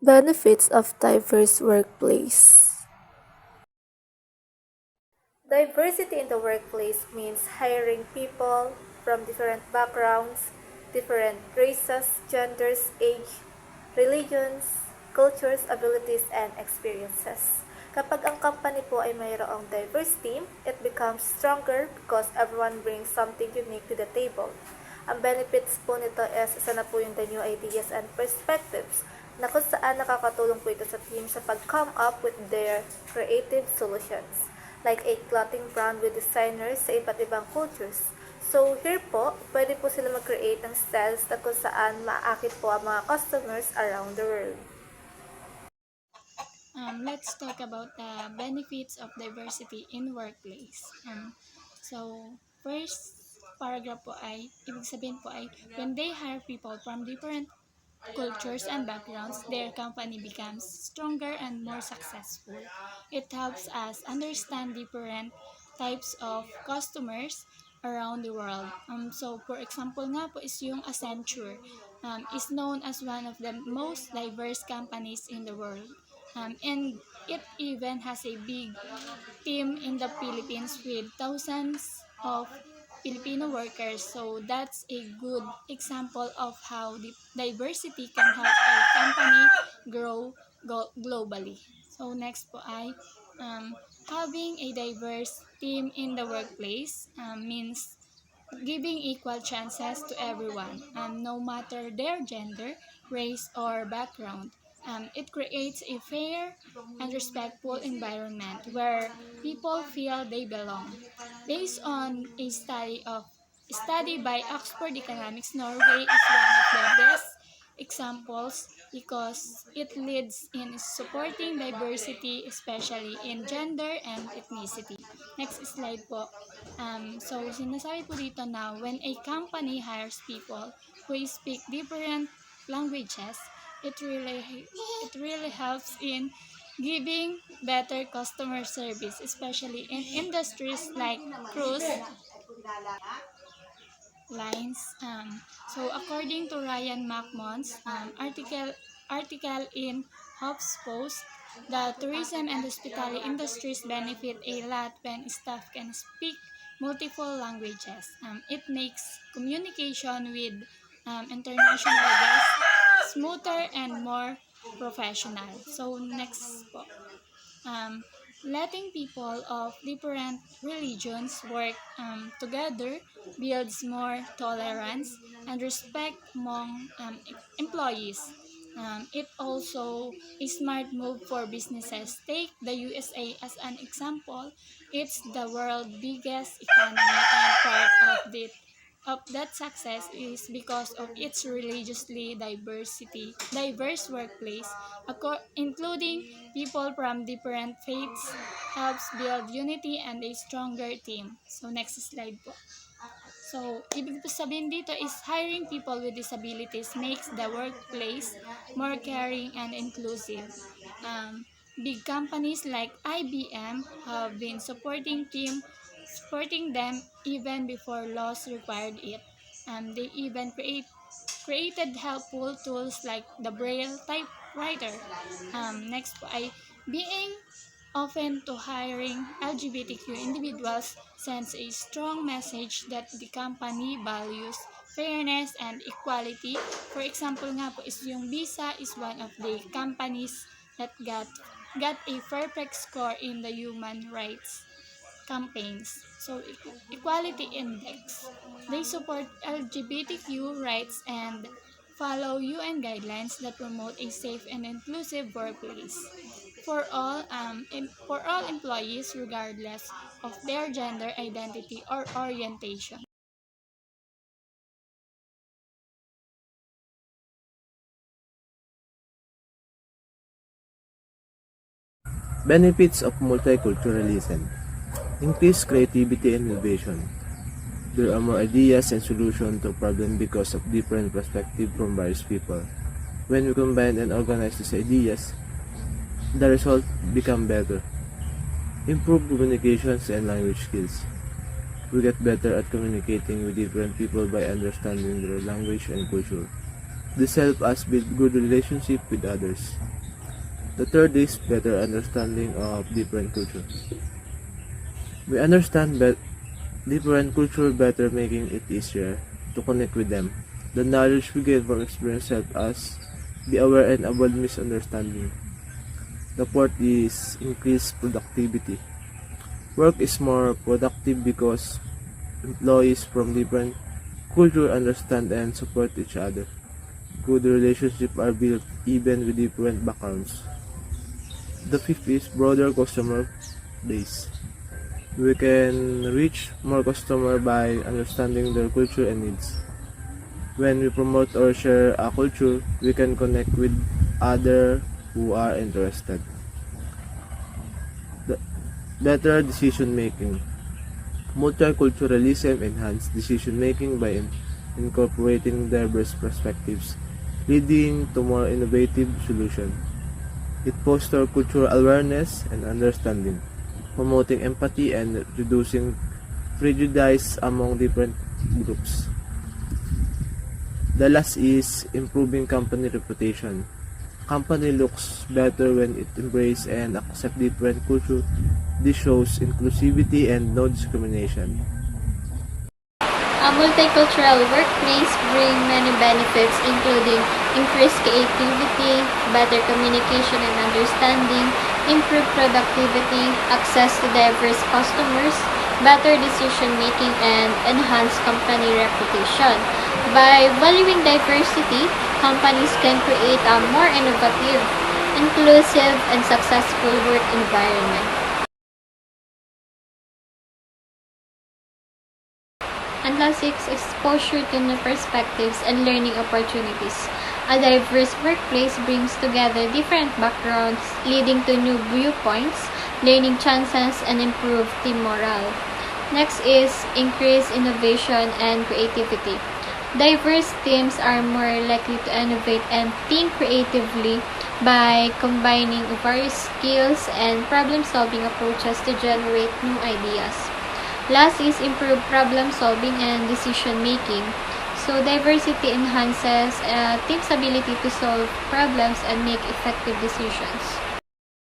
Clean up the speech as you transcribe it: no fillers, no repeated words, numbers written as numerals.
Benefits of diverse workplace. Diversity in the workplace means hiring people from different backgrounds, different races, genders, age, religions, cultures, abilities, and experiences. Kapag ang company po ay mayroong diverse team, it becomes stronger because everyone brings something unique to the table. Ang benefits po nito is isa na po yung the new ideas and perspectives na kung saan nakakatulong po ito sa team sa pag-come up with their creative solutions like a clothing brand with designers sa iba't ibang cultures. So here po, pwede po sila mag-create ng styles na kung saan maakit po ang mga customers around the world. Let's talk about the benefits of diversity in workplace. First paragraph po ay, ibig sabihin po ay, when they hire people from different cultures and backgrounds, their company becomes stronger and more successful. It helps us understand different types of customers around the world. For example nga po is yung Accenture is known as one of the most diverse companies in the world. And it even has a big team in the Philippines with thousands of Filipino workers. So that's a good example of how the diversity can help a company grow globally. So next po ay having a diverse team in the workplace means giving equal chances to everyone, no matter their gender, race, or background. It creates a fair and respectful environment where people feel they belong. Based on a study by Oxford Economics, Norway is one of the best examples because it leads in supporting diversity, especially in gender and ethnicity. Next slide po. Sinasabi po dito na when a company hires people who speak different languages, it really helps in giving better customer service, especially in industries like cruise lines. According to Ryan McMahon's article in HuffPost, the tourism and hospitality industries benefit a lot when staff can speak multiple languages. It makes communication with international guests smoother and more professional. So next po. um, letting people of different religions work together builds more tolerance and respect among employees. It also a smart move for businesses. Take the USA as an example. It's the world's biggest economy and part of that success is because of its religiously diverse workplace, including people from different faiths, helps build unity and a stronger team. So, next slide po. So, ibig sabihin dito is hiring people with disabilities makes the workplace more caring and inclusive. Big companies like IBM have been supporting them even before laws required it. They even created helpful tools like the Braille typewriter. Next po ay being often to hiring LGBTQ individuals sends a strong message that the company values fairness and equality. For example nga po is yung Visa is one of the companies that got a perfect score in the human rights campaigns. So, Equality Index. They support LGBTQ rights and follow UN guidelines that promote a safe and inclusive workplace for all employees regardless of their gender identity or orientation. Benefits of multiculturalism. Increase creativity and innovation. There are more ideas and solutions to problems because of different perspectives from various people. When we combine and organize these ideas, the result become better. Improve communications and language skills. We get better at communicating with different people by understanding their language and culture. This helps us build good relationship with others. The third is better understanding of different cultures. We understand different culture better, making it easier to connect with them. The knowledge we get from experience helps us be aware and avoid misunderstanding. The fourth is increased productivity. Work is more productive because employees from different cultures understand and support each other. Good relationships are built even with different backgrounds. The fifth is broader customer base. We can reach more customers by understanding their culture and needs. When we promote or share a culture, we can connect with others who are interested. The better decision making. Multiculturalism enhances decision making by incorporating diverse perspectives, leading to more innovative solutions. It fosters cultural awareness and understanding, promoting empathy and reducing prejudice among different groups. The last is improving company reputation. Company looks better when it embraces and accepts different culture. This shows inclusivity and no discrimination. A multicultural workplace brings many benefits including increased creativity, better communication and understanding, improved productivity, access to diverse customers, better decision making, and enhanced company reputation. By valuing diversity, companies can create a more innovative, inclusive, and successful work environment. And last is exposure to new perspectives and learning opportunities. A diverse workplace brings together different backgrounds, leading to new viewpoints, learning chances, and improved team morale. Next is increased innovation and creativity. Diverse teams are more likely to innovate and think creatively by combining various skills and problem-solving approaches to generate new ideas. Last is improved problem-solving and decision-making. So diversity enhances a team's ability to solve problems and make effective decisions.